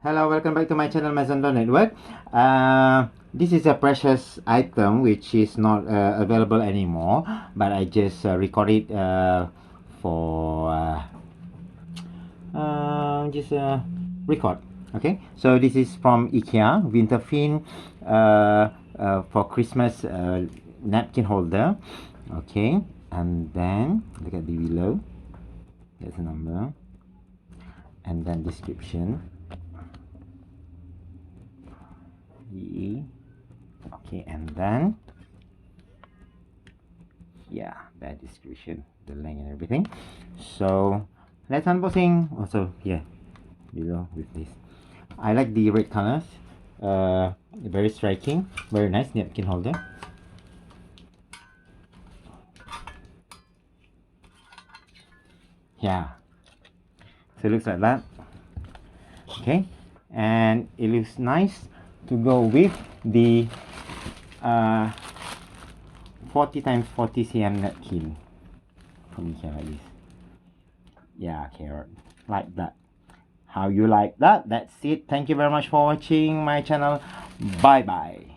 Hello, welcome back to my channel Maison Network. This is a precious item which is not available anymore, but I just record it for just record. Okay, so this is from Ikea, Vinterfint for Christmas napkin holder. Okay, and then look at the below. There's a number, and then description. Okay, and then yeah, that description, the length and everything. So let's unboxing. Also here below with this, I like the red colors, very striking, very nice napkin holder. Yeah, so it looks like that. Okay, and it looks nice to go with the 40 times 40 cm napkin from Ikea like this. Yeah, carrot like that. How you like that? That's it. Thank you very much for watching my channel. Bye bye.